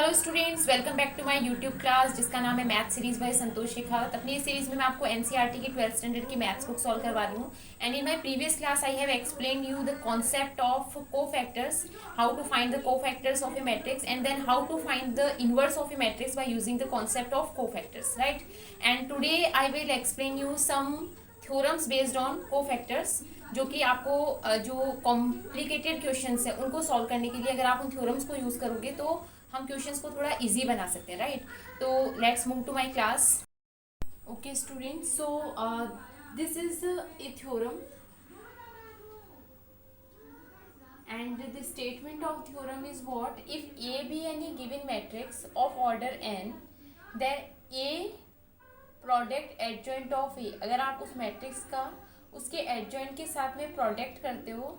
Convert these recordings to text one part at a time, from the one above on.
Hello students, welcome back to my YouTube class जिसका नाम है math series by Santosh Shekhawat. अपनी इस सीरीज में मैं आपको एनसीईआरटी की 12th स्टैंडर्ड की मैथ्स बुक सॉल्व करवा रही हूँ। And in my previous class I have explain you the concept of cofactors, how to find the cofactors of a matrix and then how to find the inverse of a matrix by using the concept of cofactors, right. And today I will explain you some theorems based on cofactors, जो कि आपको जो complicated questions है उनको solve करने के लिए अगर आप उन थ्योरम्स को यूज़ करोगे तो हम क्वेश्चंस को थोड़ा इजी बना सकते हैं, राइट। तो let's move to my class. Okay students, so this is a theorem and the statement of theorem is what? If A be any given matrix of order n, then A product adjoint of A, अगर आप उस matrix का उसके adjoint के साथ में product करते हो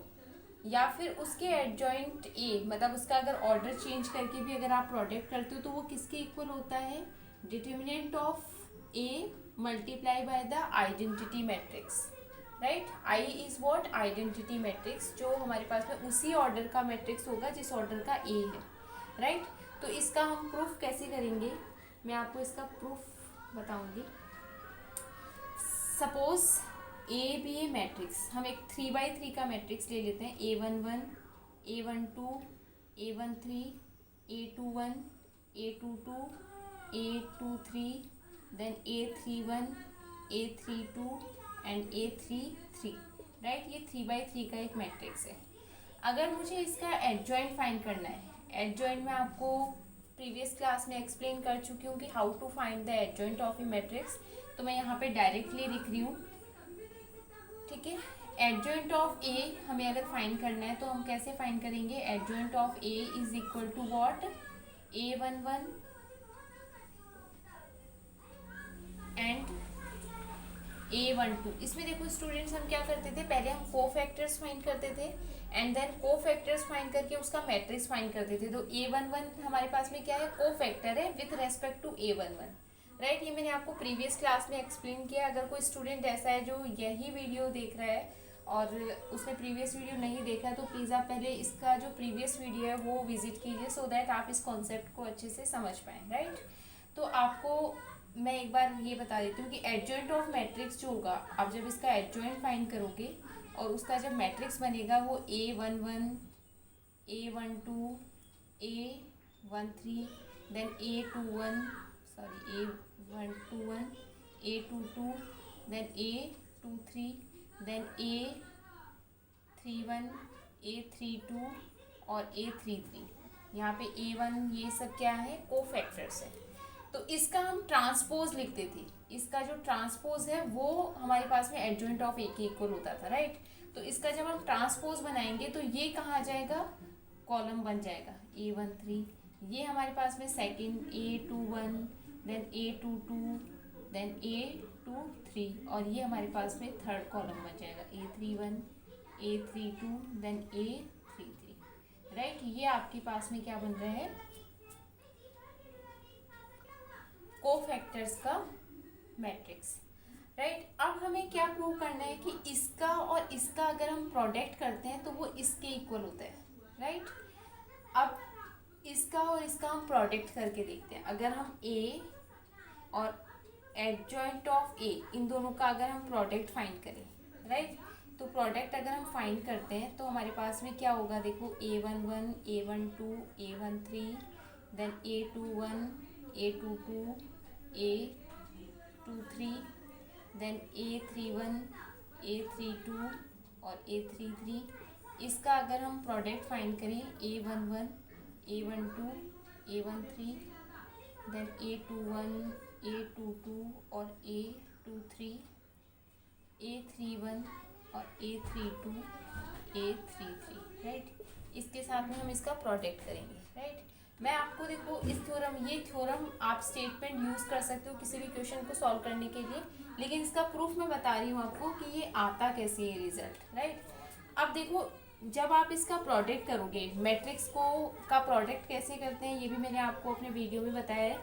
या फिर उसके एडजॉइंट ए, मतलब उसका अगर ऑर्डर चेंज करके भी अगर आप प्रोडक्ट करते हो तो वो किसके इक्वल होता है? Determinant of A multiply by the identity matrix, right. I is what? Identity matrix, जो हमारे पास में उसी ऑर्डर का मैट्रिक्स होगा जिस ऑर्डर का ए है, राइट। तो इसका हम प्रूफ कैसे करेंगे, मैं आपको इसका प्रूफ बताऊंगी। Suppose A be a matrix, हम एक 3x3 का मैट्रिक्स ले लेते हैं। A11, A12, A13, A21, A22, A23, then A31, A32 and A33, right. ये 3x3 का एक मैट्रिक्स है। अगर मुझे इसका एडजॉइंट फाइंड करना है, एडजॉइंट मैं आपको प्रीवियस क्लास में एक्सप्लेन कर चुकी हूँ कि how to find the adjoint of a matrix, तो मैं यहाँ पे डायरेक्टली लिख रही हूँ, ठीक है। एडजॉइंट ऑफ ए हमें अगर फाइंड करना है तो हम कैसे फाइंड करेंगे? Adjoint of A is equal to what? A11 and A12। इसमें देखो स्टूडेंट्स, हम क्या करते थे, पहले हम कोफैक्टर्स फाइंड करते थे एंड देन कोफैक्टर्स फाइंड करके उसका मैट्रिक्स फाइंड करते थे। तो A11 हमारे पास में क्या है? कोफैक्टर है with respect to A11, right. ये मैंने आपको प्रीवियस क्लास में एक्सप्लेन किया। अगर कोई स्टूडेंट ऐसा है जो यही वीडियो देख रहा है और उसने प्रीवियस वीडियो नहीं देखा, तो प्लीज़ आप पहले इसका जो प्रीवियस वीडियो है वो विजिट कीजिए, सो दैट आप इस कॉन्सेप्ट को अच्छे से समझ पाएँ, राइट। तो आपको मैं एक बार ये बता देती हूँ कि एडजॉइंट ऑफ मैट्रिक्स जो होगा, आप जब इसका एडजॉइंट फाइंड करोगे और उसका जब मैट्रिक्स बनेगा वो A11, A12, A13, then A21, sorry A121, A22, then A23, then A31, A32 और A33। यहाँ पे A1 ये सब क्या है? कोफैक्टर्स है। तो इसका हम ट्रांसपोज लिखते थे, इसका जो ट्रांसपोज है वो हमारे पास में एडजॉइंट ऑफ ए के इक्वल होता था, राइट। तो इसका जब हम ट्रांसपोज बनाएंगे तो ये कहाँ आ जाएगा? कॉलम बन जाएगा A13। ये हमारे पास में second A21, then A22, then A23 और ये हमारे पास में थर्ड कॉलम बन जाएगा A31, A32, then A33, right. ये आपके पास में क्या बन रहा है? कोफैक्टर्स का मैट्रिक्स, राइट। अब हमें क्या प्रूव करना है कि इसका और इसका अगर हम प्रोडक्ट करते हैं तो वो इसके इक्वल होता है, राइट। अब इसका और इसका हम प्रोडक्ट करके देखते हैं। अगर हम ए और एडजॉइंट ऑफ ए, इन दोनों का अगर हम प्रोडक्ट फाइंड करें, राइट, तो प्रोडक्ट अगर हम फाइंड करते हैं तो हमारे पास में क्या होगा? देखो A11, A12, A13, then A21, A22, A23, then A31, A32 और A33। इसका अगर हम प्रोडक्ट फाइंड करें A11, A12, A13, then A21, A22 और A23, A31 और A32, A33, राइट। इसके साथ में हम इसका प्रोडक्ट करेंगे, राइट। मैं आपको देखो इस थ्योरम, ये थ्योरम आप स्टेटमेंट यूज़ कर सकते हो किसी भी क्वेश्चन को सॉल्व करने के लिए, लेकिन इसका प्रूफ मैं बता रही हूँ आपको कि ये आता कैसे है रिजल्ट, राइट। अब देखो, जब आप इसका प्रोडक्ट करोगे, मैट्रिक्स को का प्रोडक्ट कैसे करते हैं ये भी मैंने आपको अपने वीडियो में बताया है।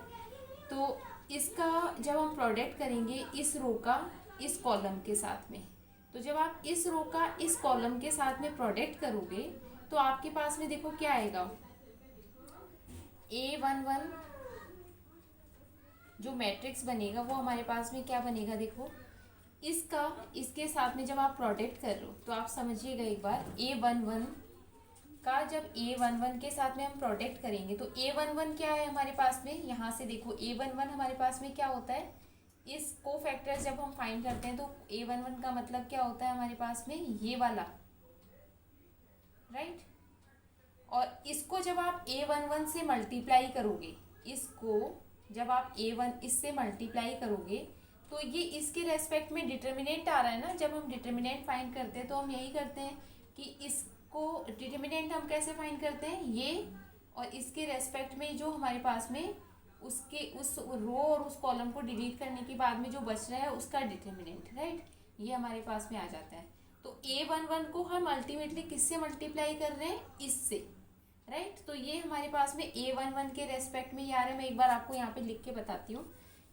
तो इसका जब हम प्रोडक्ट करेंगे इस रो का इस कॉलम के साथ में, तो जब आप इस रो का इस कॉलम के साथ में प्रोडक्ट करोगे तो आपके पास में देखो क्या आएगा? A11 A11 जो मैट्रिक्स बनेगा वो हमारे पास में क्या बनेगा, देखो इसका इसके साथ में जब आप प्रोडक्ट कर रहे हो तो आप समझिएगा एक बार, A11 का जब A11 के साथ में हम प्रोडक्ट करेंगे तो A11 क्या है हमारे पास में, यहाँ से देखो A11 हमारे पास में क्या होता है, इस कोफैक्टर्स जब हम फाइंड करते हैं तो A11 का मतलब क्या होता है हमारे पास में, ये वाला, राइट। और इसको जब आप A11 से मल्टीप्लाई करोगे, इसको जब आप A1 इससे मल्टीप्लाई करोगे तो ये इसके रेस्पेक्ट में डिटर्मिनेंट आ रहा है ना। जब हम डिटर्मिनेंट फाइंड करते हैं तो हम यही करते हैं कि इसको डिटर्मिनेंट हम कैसे फाइंड करते हैं, ये और इसके रेस्पेक्ट में जो हमारे पास में उसके उस रो और उस कॉलम को डिलीट करने के बाद में जो बच रहा है उसका डिटर्मिनेंट, राइट, ये हमारे पास में आ जाता है। तो A11 को हम अल्टीमेटली किससे मल्टीप्लाई कर रहे हैं, इससे, राइट। तो ये हमारे पास में A11 के रेस्पेक्ट में यार है। मैं एक बार आपको यहाँ पे लिख के बताती हूँ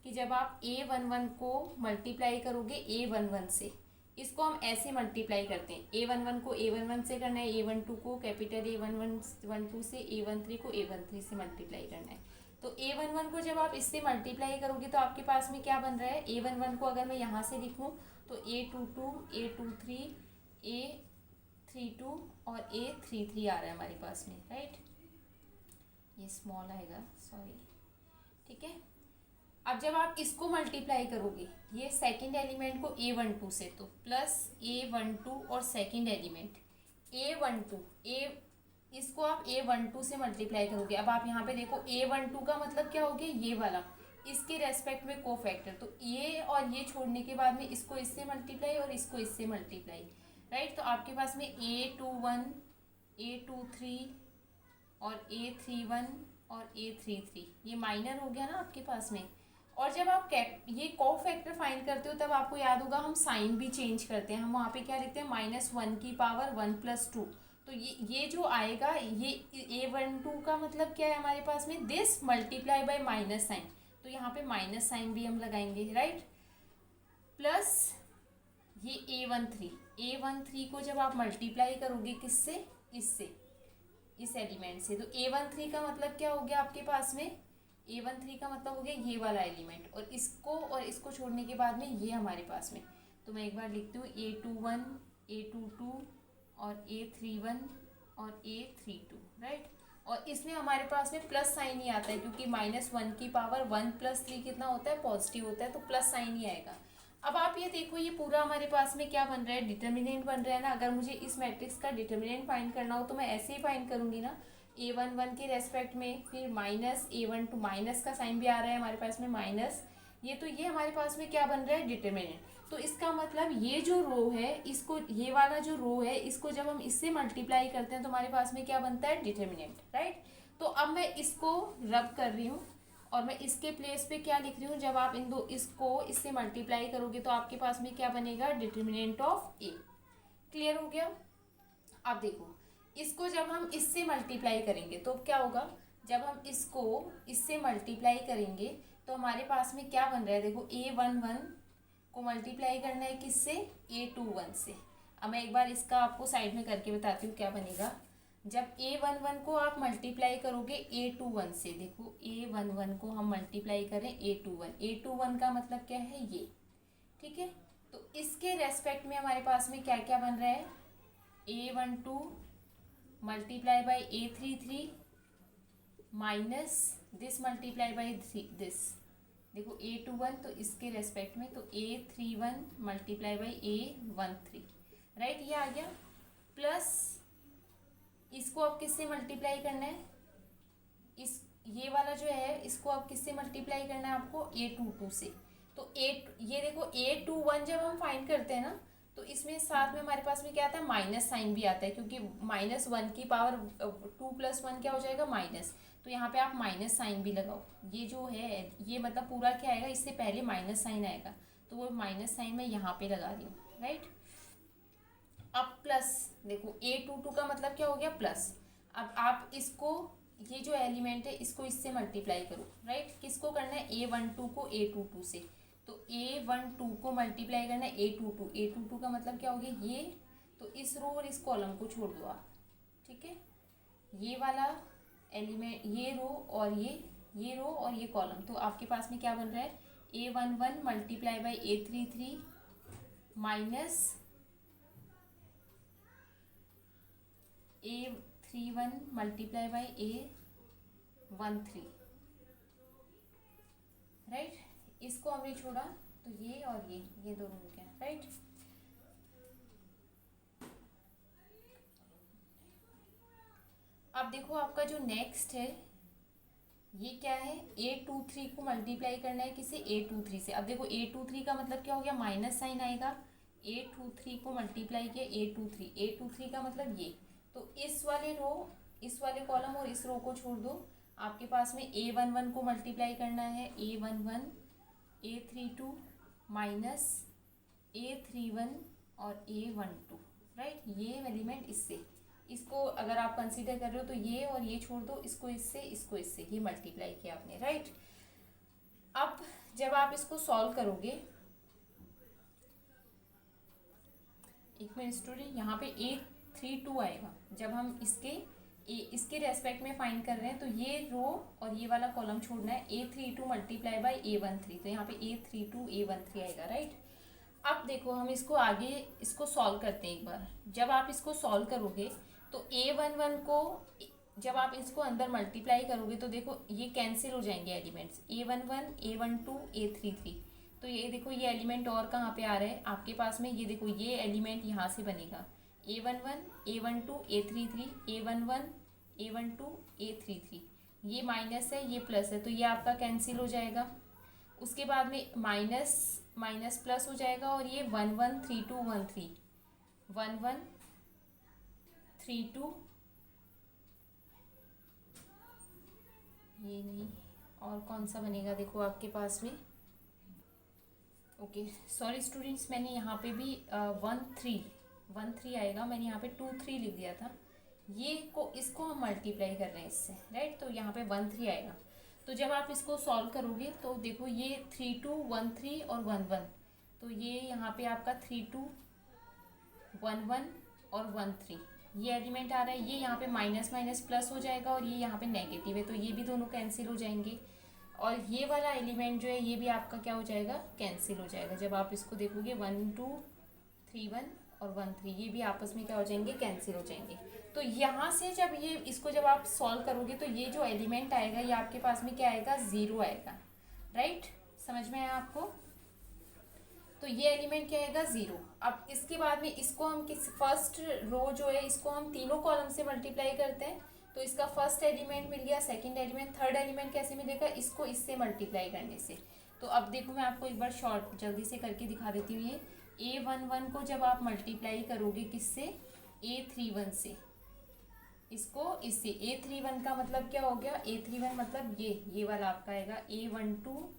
कि जब आप A11 को मल्टीप्लाई करोगे A11 से, इसको हम ऐसे मल्टीप्लाई करते हैं, A11 को A11 से करना है, A12 को कैपिटल A11 से, A13 को A13 से मल्टीप्लाई करना है। तो A11 को जब आप इससे मल्टीप्लाई करोगे तो आपके पास में क्या बन रहा है, A11 को अगर मैं यहाँ से लिखूँ तो A22, A23, A32 और A33 आ रहा है हमारे पास में, राइट। ये स्मॉल आएगा, सॉरी, ठीक है। अब जब आप इसको मल्टीप्लाई करोगे ये सेकंड एलिमेंट को A12 से, तो प्लस A12 और सेकंड एलिमेंट A12, इसको आप A12 से मल्टीप्लाई करोगे। अब आप यहाँ पे देखो A12 का मतलब क्या हो गया, ये वाला, इसके रेस्पेक्ट में कोफैक्टर, तो ये और ये छोड़ने के बाद में इसको इससे मल्टीप्लाई और इसको इससे मल्टीप्लाई, राइट। तो आपके पास में A21, A23 और A31 और A33, ये माइनर हो गया ना आपके पास में। और जब आप ये कोफैक्टर फाइंड करते हो तब आपको याद होगा हम साइन भी चेंज करते हैं। हम वहाँ पे क्या लिखते हैं, -1 की पावर 1+2। तो ये जो आएगा, ये A12 का मतलब क्या है हमारे पास में, this multiply by minus sign, तो यहाँ पे माइनस साइन भी हम लगाएंगे, राइट। प्लस ये A13 को जब आप मल्टीप्लाई करोगे किससे, इससे, इस एलिमेंट से, तो A13 का मतलब क्या हो गया आपके पास में, A13 का मतलब हो गया ये वाला एलिमेंट, और इसको छोड़ने के बाद में ये हमारे पास में। तो मैं एक बार लिखती हूँ A21, A22 और A31 और A32, राइट। और इसमें हमारे पास में प्लस साइन ही आता है क्योंकि -1 की पावर 1+3 कितना होता है, पॉजिटिव होता है, तो प्लस साइन ही आएगा। अब आप ये देखो, ये पूरा हमारे पास में क्या बन रहा है, डिटर्मिनेंट बन रहा है ना। अगर मुझे इस मैट्रिक्स का डिटर्मिनेंट फाइंड करना हो तो मैं ऐसे ही फाइंड करूंगी ना, A11 के रेस्पेक्ट में, फिर -A12, माइनस का साइन भी आ रहा है हमारे पास में माइनस, ये तो ये हमारे पास में क्या बन रहा है, डिटर्मिनेंट। तो इसका मतलब ये जो रो है, इसको, ये वाला जो रो है, इसको जब हम इससे मल्टीप्लाई करते हैं तो हमारे पास में क्या बनता है, डिटर्मिनेंट, राइट। तो अब मैं इसको रब कर रही हूँ और मैं इसके प्लेस पे क्या लिख रही हूँ, जब आप इसको इससे मल्टीप्लाई करोगे तो आपके पास में क्या बनेगा, डिटर्मिनेंट ऑफ ए। क्लियर हो गया। अब देखो, इसको जब हम इससे मल्टीप्लाई करेंगे तो क्या होगा, जब हम इसको इससे मल्टीप्लाई करेंगे तो हमारे पास में क्या बन रहा है, देखो A11 को मल्टीप्लाई करना है किससे, A21 से। अब मैं एक बार इसका आपको साइड में करके बताती हूँ क्या बनेगा। जब A11 को आप मल्टीप्लाई करोगे A21 से, देखो A11 को हम मल्टीप्लाई करें A21 का मतलब क्या है, ये, ठीक है। तो इसके रेस्पेक्ट में हमारे पास में क्या क्या बन रहा है, A12 multiply by A33 minus this multiply by this, देखो A21 तो इसके रेस्पेक्ट में, तो A31 multiply by A13, right, ये आ गया। प्लस इसको अब किससे मल्टीप्लाई करना है, ये वाला जो है इसको अब किससे मल्टीप्लाई करना है आपको, A22 से। तो ये देखो A21 जब हम फाइंड करते हैं ना तो इसमें साथ में हमारे पास में क्या आता है, माइनस साइन भी आता है, क्योंकि -1 की पावर 2 + 1 क्या हो जाएगा, माइनस। तो यहाँ पे आप माइनस साइन भी लगाओ। ये जो है ये मतलब पूरा क्या आएगा, इससे पहले माइनस साइन आएगा, तो वो माइनस साइन मैं यहाँ पे लगा रही हूँ, राइट। अब प्लस, देखो A22 का मतलब क्या हो गया, प्लस। अब आप इसको, ये जो एलिमेंट है इसको इससे मल्टीप्लाई करो, राइट। किसको करना है, A12 को A22 से। तो A12 को मल्टीप्लाई करना है A22 का मतलब क्या हो गया, ये। तो इस रो और इस कॉलम को छोड़ दो आप, ठीक है। ये वाला एलिमेंट, ये रो और ये रो और ये कॉलम, तो आपके पास में क्या बन रहा है, A11 multiply by A33 minus A31 multiply by A13, right. इसको हमने छोड़ा तो ये और ये दोनों हो गया, राइट। अब देखो आपका जो नेक्स्ट है ये क्या है, A23 को मल्टीप्लाई करना है किसे, A23 से। अब देखो A23 का मतलब क्या हो गया, माइनस साइन आएगा। A23 को मल्टीप्लाई किया A23 का मतलब ये, तो इस वाले रो, इस वाले कॉलम और इस रो को छोड़ दो। आपके पास में A11 को मल्टीप्लाई करना है, A11 A32 माइनस A31 और A12, राइट। ये एलिमेंट इससे, इसको अगर आप कंसीडर कर रहे हो तो ये और ये छोड़ दो, इसको इससे ये मल्टीप्लाई किया आपने, राइट। अब जब आप इसको सॉल्व करोगे, एक मिनट स्टूडेंट, यहाँ पे A32 आएगा। जब हम इसके रेस्पेक्ट में फाइंड कर रहे हैं तो ये रो और ये वाला कॉलम छोड़ना है, A32 मल्टीप्लाई बाई A13, तो यहाँ पे A32 A13 आएगा, राइट। अब देखो हम इसको आगे इसको सॉल्व करते हैं एक बार। जब आप इसको सॉल्व करोगे तो A11 को जब आप इसको अंदर मल्टीप्लाई करोगे तो देखो ये कैंसिल हो जाएंगे एलिमेंट्स, A11 A12 A33। तो ये देखो ये एलिमेंट और कहाँ पे आ रहे हैं आपके पास में, ये देखो ये एलिमेंट यहाँ से बनेगा, A11 A12 A33 A11 A12 A33, ये माइनस है ये प्लस है, तो ये आपका कैंसिल हो जाएगा। उसके बाद में माइनस माइनस प्लस हो जाएगा और ये 113213 1132, ये नहीं, और कौन सा बनेगा देखो आपके पास में, ओके सॉरी स्टूडेंट्स, मैंने यहाँ पे भी 13 आएगा, मैंने यहाँ पे 23 लिख दिया था। ये को इसको हम मल्टीप्लाई कर रहे हैं इससे, राइट, तो यहाँ पे 13 आएगा। तो जब आप इसको सॉल्व करोगे तो देखो ये 32 13 और 11, तो ये यहाँ पे आपका 32 11 और 13 ये एलिमेंट आ रहा है। ये यहाँ पे माइनस माइनस प्लस हो जाएगा और ये यहाँ पे नेगेटिव है, तो ये भी दोनों कैंसिल हो जाएंगे। और ये वाला एलिमेंट जो है ये भी आपका क्या हो जाएगा, कैंसिल हो जाएगा। जब आप इसको देखोगे 1 2 3 1 और 1 3, ये भी आपस में क्या हो जाएंगे, कैंसिल हो जाएंगे। तो यहाँ से जब ये इसको जब आप सॉल्व करोगे तो ये जो एलिमेंट आएगा ये आपके पास में क्या आएगा, 0 आएगा, राइट। समझ में आया आपको? तो ये एलिमेंट क्या आएगा, 0। अब इसके बाद में इसको हम फर्स्ट रो जो है इसको हम तीनों कॉलम से मल्टीप्लाई करते हैं, तो इसका फर्स्ट एलिमेंट मिल गया, सेकंड एलिमेंट, थर्ड एलिमेंट कैसे मिलेगा, इसको इससे मल्टीप्लाई करने से। तो अब देखो मैं आपको एक बार शॉर्ट जल्दी से करके दिखा देती हूँ। ये A11 को जब आप मल्टीप्लाई करोगे किससे, A31 से, इसको इससे, A31 का मतलब क्या हो गया, A31 मतलब ये वाला आपका आएगा A12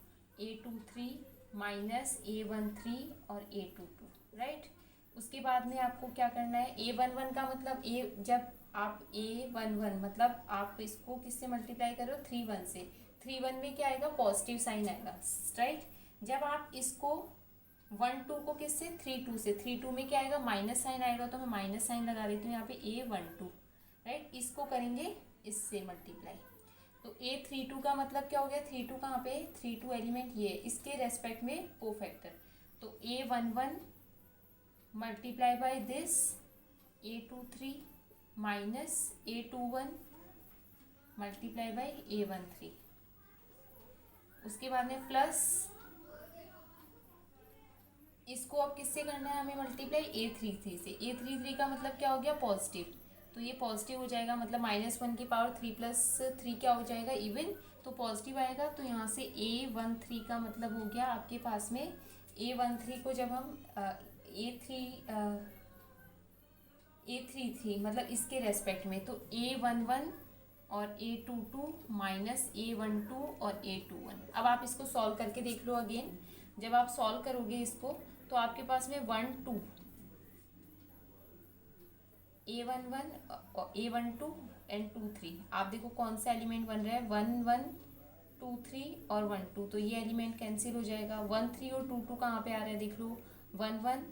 A23 माइनस A13 और A22, राइट। उसके बाद में आपको क्या करना है, A11 का मतलब जब आप A11 मतलब आप इसको किससे मल्टीप्लाई करो, 31 से, 31 में क्या आएगा, पॉजिटिव साइन आएगा, राइट। जब आप इसको 1 2 को किससे, 32 से, 32 में क्या आएगा, माइनस साइन आएगा, तो मैं माइनस साइन लगा देती हूँ यहाँ पे A12, राइट। इसको करेंगे इससे मल्टीप्लाई, तो A32 का मतलब क्या हो गया, 32 कहाँ पे, 32 एलिमेंट ये, इसके रेस्पेक्ट में कोफैक्टर, तो A11 multiply by this A23 minus A21 multiply by A13। उसके बाद में प्लस इसको अब किससे करना है हमें मल्टीप्लाई, A33 से। A33 का मतलब क्या हो गया, पॉजिटिव, तो ये पॉजिटिव हो जाएगा, मतलब -1 की पावर 3 + 3 क्या हो जाएगा, इवन, तो पॉजिटिव आएगा। तो यहाँ से A13 का मतलब हो गया आपके पास में, A13 को जब हम A33 मतलब इसके रेस्पेक्ट में, तो A11 और A22 माइनस A12 और A21। अब आप इसको सॉल्व करके देख लो अगेन। जब आप सॉल्व करोगे इसको तो आपके पास में 1 2 A11 और A12 एंड 2 3, आप देखो कौन सा एलिमेंट बन रहा है, 1 1 2 3 और 1 2, तो ये एलिमेंट कैंसिल हो जाएगा। 1 3 और 2 2 कहाँ पे आ रहा है देख लो, 1 1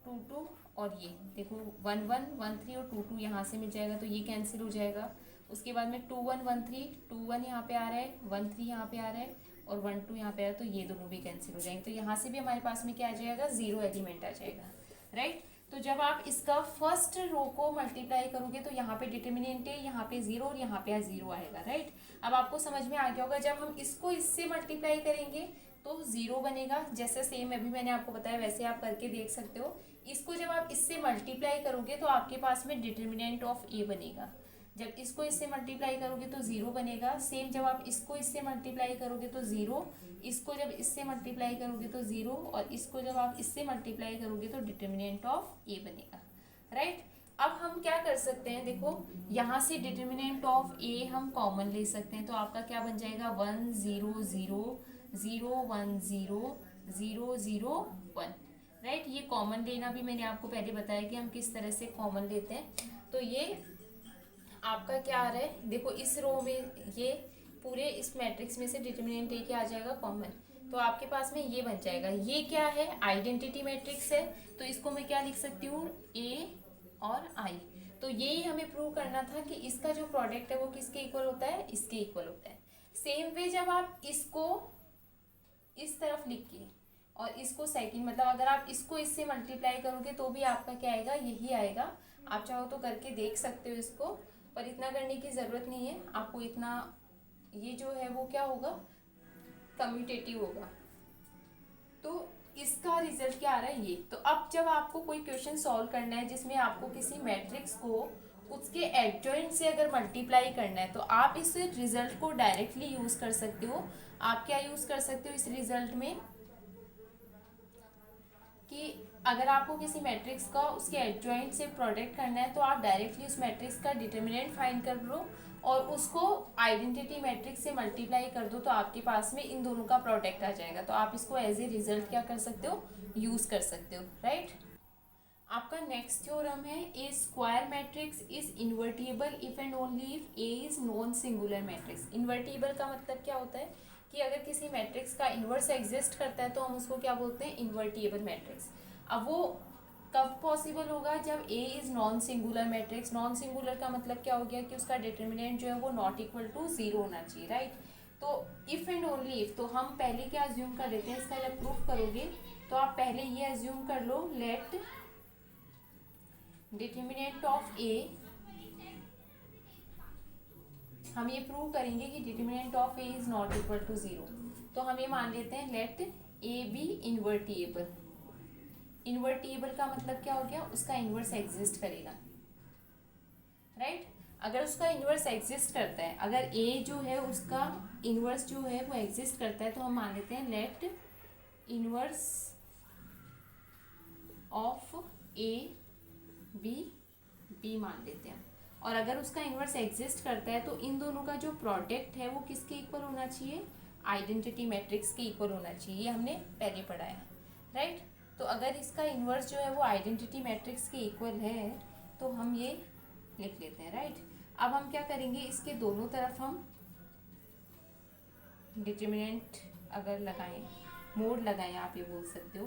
2 2 और ये देखो 1 1 1 3 और 2 2 यहाँ से मिल जाएगा, तो ये कैंसिल हो जाएगा। उसके बाद में 2 1 1 3, 2 1 यहाँ पे आ रहा है, 1 3 यहाँ पे आ रहा है और 1 2 यहाँ पे आ रहा है, तो ये दोनों भी कैंसिल हो जाएंगे। तो यहाँ से भी हमारे पास में क्या आ जाएगा, 0 एलिमेंट आ जाएगा, राइट। तो जब आप इसका फर्स्ट रो को मल्टीप्लाई करोगे तो यहाँ पे डिटर्मिनेंट है, यहाँ पे 0 और यहाँ पे 0 आएगा, राइट। अब आपको समझ में आ गया होगा, जब हम इसको इससे मल्टीप्लाई करेंगे तो 0 बनेगा, जैसे सेम अभी मैंने आपको बताया वैसे आप करके देख सकते हो। इसको जब आप इससे मल्टीप्लाई करोगे तो आपके पास में डिटर्मिनेंट ऑफ ए बनेगा। जब इसको इससे मल्टीप्लाई करोगे तो 0 बनेगा। सेम जब आप इसको इससे मल्टीप्लाई करोगे तो 0, इसको जब इससे मल्टीप्लाई करोगे तो 0 और इसको जब आप इससे मल्टीप्लाई करोगे तो डिटर्मिनेंट ऑफ ए बनेगा, राइट। अब हम क्या कर सकते हैं, देखो यहाँ से डिटर्मिनेंट ऑफ ए हम कॉमन ले सकते हैं, तो आपका क्या बन जाएगा 1 0 0 0 1 0 0 0 1, राइट। ये कॉमन लेना भी मैंने आपको पहले बताया कि हम किस तरह से कॉमन लेते हैं। तो ये आपका क्या आ रहा है, देखो इस रो में ये पूरे इस मैट्रिक्स में से डिटर्मिनेंट ए क्या आ जाएगा, कॉमन। तो आपके पास में ये बन जाएगा। ये क्या है, आइडेंटिटी मैट्रिक्स है, तो इसको मैं क्या लिख सकती हूँ, ए और आई। तो यही हमें प्रूव करना था कि इसका जो प्रोडक्ट है वो किसके इक्वल होता है, इसके इक्वल होता है। सेम वे जब आप इसको इस तरफ लिख के और इसको सेकंड, मतलब अगर आप इसको इससे मल्टीप्लाई करोगे तो भी आपका क्या आएगा, यही आएगा। आप चाहो तो करके देख सकते हो इसको, पर इतना करने की ज़रूरत नहीं है आपको। इतना ये जो है वो क्या होगा, कम्यूटेटिव होगा। तो इसका रिजल्ट क्या आ रहा है ये। तो अब जब आपको कोई क्वेश्चन सॉल्व करना है जिसमें आपको किसी मैट्रिक्स को उसके एडजॉइंट से अगर मल्टीप्लाई करना है, तो आप इस रिजल्ट को डायरेक्टली यूज़ कर सकते हो। आप क्या यूज़ कर सकते हो इस रिजल्ट में, कि अगर आपको किसी मैट्रिक्स का उसके एडजॉइंट से प्रोडक्ट करना है तो आप डायरेक्टली उस मैट्रिक्स का डिटर्मिनेंट फाइंड कर लो और उसको आइडेंटिटी मैट्रिक्स से मल्टीप्लाई कर दो, तो आपके पास में इन दोनों का प्रोडक्ट आ जाएगा। तो आप इसको एज ए रिजल्ट क्या कर सकते हो, यूज़ कर सकते हो, राइट। आपका नेक्स्ट थ्योरम है, A square matrix is invertible if and only if A is non singular matrix. Invertible का मतलब क्या होता है कि अगर किसी मैट्रिक्स का इन्वर्स एग्जिस्ट करता है तो हम उसको क्या बोलते हैं, इन्वर्टिबल मैट्रिक्स। अब वो कब पॉसिबल होगा, जब A is non singular matrix. Non singular का मतलब क्या हो गया कि उसका डिटर्मिनेंट जो है वो नॉट इक्वल टू 0 होना चाहिए, राइट। तो इफ एंड ओनली इफ, तो हम पहले क्या अज्यूम कर लेते हैं, इसका जब प्रूफ करोगे तो आप पहले ये अज्यूम कर लो, लेट डिटर्मिनेंट ऑफ ए, हम ये प्रूव करेंगे कि determinant of A is not equal to 0। तो हम ये मान लेते हैं लेट ए बी इन्वर्टिएबल। इन्वर्टिएबल का मतलब क्या हो गया, उसका इन्वर्स एग्जिस्ट करेगा, राइट। अगर उसका इन्वर्स एग्जिस्ट करता है, अगर ए जो है उसका इन्वर्स जो है वो एग्जिस्ट करता है, तो हम मान लेते हैं let inverse of A be मान लेते हैं। और अगर उसका इन्वर्स एग्जिस्ट करता है तो इन दोनों का जो प्रोडक्ट है वो किसके इक्वल होना चाहिए, आइडेंटिटी मैट्रिक्स के इक्वल होना चाहिए। ये हमने पहले पढ़ा है, राइट। तो अगर इसका इन्वर्स जो है वो आइडेंटिटी मैट्रिक्स के इक्वल है तो हम ये लिख लेते हैं, राइट। अब हम क्या करेंगे, इसके दोनों तरफ हम डिटर्मिनेंट अगर लगाएं, मोड लगाएं आप ये बोल सकते हो,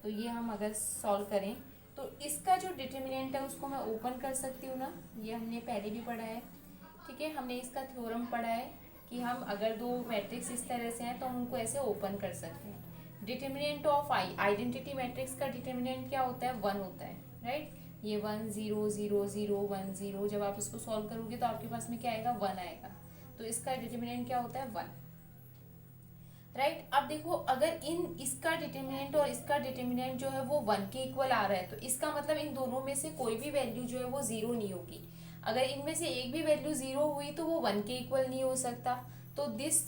तो ये हम अगर सॉल्व करें तो इसका जो डिटर्मिनेंट है उसको मैं ओपन कर सकती हूँ ना, ये हमने पहले भी पढ़ा है, ठीक है। हमने इसका थ्योरम पढ़ा है कि हम अगर दो मैट्रिक्स इस तरह से हैं तो हम उनको ऐसे ओपन कर सकते हैं। Determinant of I, identity matrix का डिटर्मिनेंट क्या होता है, 1 होता है, राइट। ये 1 0 0 0 1 0, जब आप इसको सॉल्व करोगे तो आपके पास में क्या आएगा, 1 आएगा। तो इसका डिटर्मिनेंट क्या होता है, 1, राइट। अब देखो अगर इसका डिटर्मिनेंट और इसका डिटर्मिनेंट जो है वो 1 के इक्वल आ रहा है, तो इसका मतलब इन दोनों में से कोई भी वैल्यू जो है वो 0 नहीं होगी। अगर इनमें से एक भी वैल्यू 0 हुई तो वो 1 के इक्वल नहीं हो सकता। तो this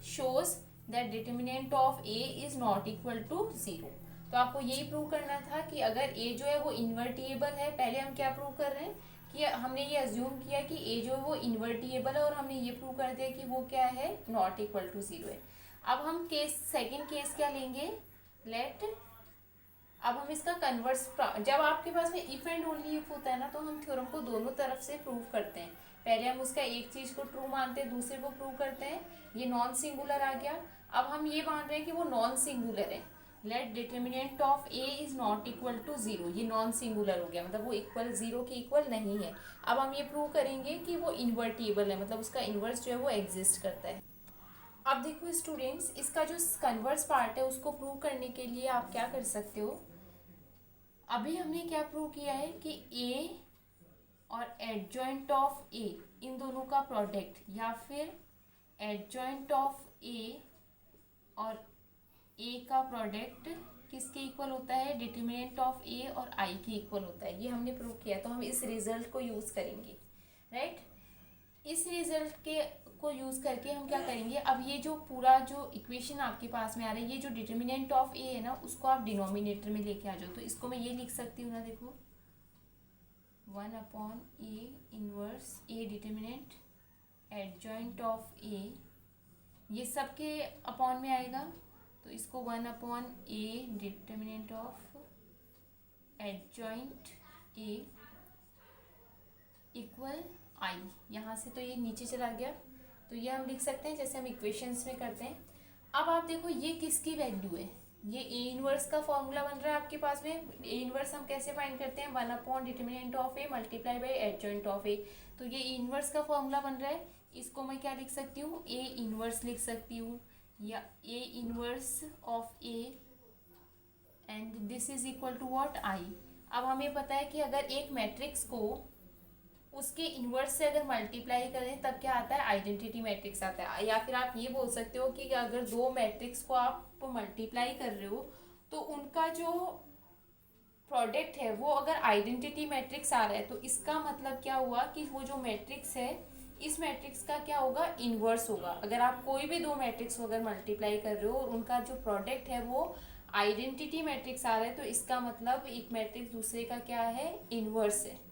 shows that determinant of A is not equal to 0। तो आपको यही प्रूव करना था कि अगर ए जो है वो इन्वर्टिएबल है। पहले हम क्या प्रूव कर रहे हैं कि हमने ये अज्यूम किया कि ए जो है वो इन्वर्टिएबल है और हमने ये प्रूव कर दिया कि वो क्या है, नॉट इक्वल टू 0 है। अब हम सेकंड केस क्या लेंगे, लेट, अब हम इसका कन्वर्स, जब आपके पास में इफ एंड ओनली इफ होता है ना तो हम थ्योरम को दोनों तरफ से प्रूव करते हैं। पहले हम उसका एक चीज को ट्रू मानते हैं, दूसरे को प्रूव करते हैं। ये नॉन सिंगुलर आ गया। अब हम ये मान रहे हैं कि वो नॉन सिंगुलर है, let determinant of A is not equal to zero, ये नॉन सिंगुलर हो गया, मतलब वो इक्वल जीरो के इक्वल नहीं है। अब हम ये प्रूव करेंगे कि वो इन्वर्टिबल है, मतलब उसका इन्वर्स जो है वो एग्जिस्ट करता है। अब देखो स्टूडेंट्स, इसका जो कन्वर्स पार्ट है उसको प्रूव करने के लिए आप क्या कर सकते हो, अभी हमने क्या प्रूव किया है कि ए और एडजॉइंट ऑफ ए, इन दोनों का प्रोडक्ट, या फिर एडजॉइंट ऑफ ए और ए का प्रोडक्ट किसके इक्वल होता है, डिटर्मिनेंट ऑफ ए और आई के इक्वल होता है, ये हमने प्रूव किया। तो हम इस रिजल्ट को यूज़ करेंगे, राइट। इस रिजल्ट के को यूज़ करके हम क्या करेंगे, अब ये जो पूरा जो इक्वेशन आपके पास में आ रहा है, ये जो डिटर्मिनेंट ऑफ ए है ना, उसको आप डिनोमिनेटर में लेके आ जाओ। तो इसको मैं ये लिख सकती हूँ ना, देखो 1/a inverse A determinant adjoint of A, ये सबके अपॉन में आएगा, तो इसको 1/a determinant of adjoint A equal I, यहाँ से तो ये नीचे चला गया, तो ये हम लिख सकते हैं जैसे हम इक्वेशंस में करते हैं। अब आप देखो ये किसकी वैल्यू है, ये ए इनवर्स का फॉर्मूला बन रहा है आपके पास में। ए इनवर्स हम कैसे फाइंड करते हैं, one by determinant of A multiply by adjoint of A, तो ये ए इनवर्स का फॉर्मूला बन रहा है। इसको मैं क्या लिख सकती हूँ, ए इनवर्स लिख सकती हूँ, या A inverse of A and this is equal to what, I. अब हमें पता है कि अगर एक मैट्रिक्स को उसके इन्वर्स से अगर मल्टीप्लाई करें तब क्या आता है, आइडेंटिटी मैट्रिक्स आता है। या फिर आप ये बोल सकते हो कि अगर दो मैट्रिक्स को आप मल्टीप्लाई कर रहे हो तो उनका जो प्रोडक्ट है वो अगर आइडेंटिटी मैट्रिक्स आ रहा है, तो इसका मतलब क्या हुआ कि वो जो मैट्रिक्स है, इस मैट्रिक्स का क्या होगा, इन्वर्स होगा। अगर आप कोई भी दो मैट्रिक्स अगर मल्टीप्लाई कर रहे हो और उनका जो प्रोडक्ट है वो आइडेंटिटी मैट्रिक्स आ रहा है, तो इसका मतलब एक मैट्रिक्स दूसरे का क्या है, इन्वर्स है।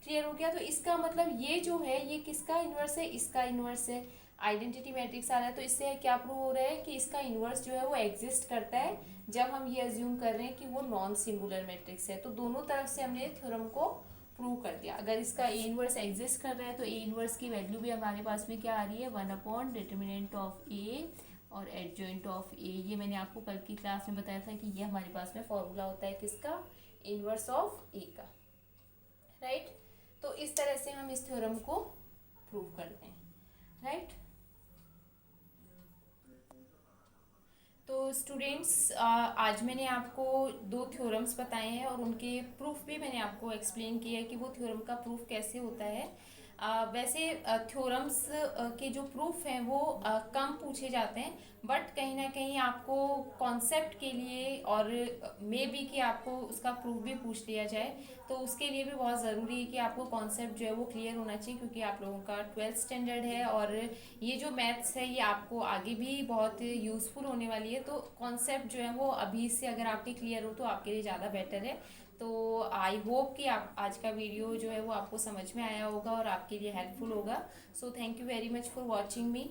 क्लियर हो गया। तो इसका मतलब ये जो है ये किसका इन्वर्स है, इसका इन्वर्स है। आइडेंटिटी मैट्रिक्स आ रहा है, तो इससे क्या प्रूव हो रहा है कि इसका इन्वर्स जो है वो एग्जिस्ट करता है जब हम ये अज्यूम कर रहे हैं कि वो नॉन सिंगुलर मैट्रिक्स है। तो दोनों तरफ से हमने थ्योरम को प्रूव कर दिया। अगर इसका ए इन्वर्स एग्जिस्ट कर रहा है तो ए इन्वर्स की वैल्यू भी हमारे पास में क्या आ रही है, 1/डिटर्मिनेंट ऑफ ए और एडजॉइंट ऑफ ए। ये मैंने आपको कल की क्लास में बताया था कि ये हमारे पास में फॉर्मूला होता है किसका, इन्वर्स ऑफ ए का, राइट। तो इस तरह से हम इस थ्योरम को प्रूव करते हैं, राइट। तो स्टूडेंट्स, आज मैंने आपको दो थ्योरम्स बताए हैं और उनके प्रूफ भी मैंने आपको एक्सप्लेन किया है कि वो थ्योरम का प्रूफ कैसे होता है। वैसे थ्योरम्स के जो प्रूफ हैं वो कम पूछे जाते हैं, बट कहीं ना कहीं आपको कॉन्सेप्ट के लिए और मे बी कि आपको उसका प्रूफ भी पूछ लिया जाए, तो उसके लिए भी बहुत ज़रूरी है कि आपको कॉन्सेप्ट जो है वो क्लियर होना चाहिए, क्योंकि आप लोगों का 12th स्टैंडर्ड है और ये जो मैथ्स है ये आपको आगे भी बहुत यूज़फुल होने वाली है। तो कॉन्सेप्ट जो है वो अभी से अगर आपके क्लियर हो तो आपके लिए ज़्यादा बेटर है। तो आई होप कि आप आज का वीडियो जो है वो आपको समझ में आया होगा और आपके लिए हेल्पफुल होगा। So thank you very much for watching me.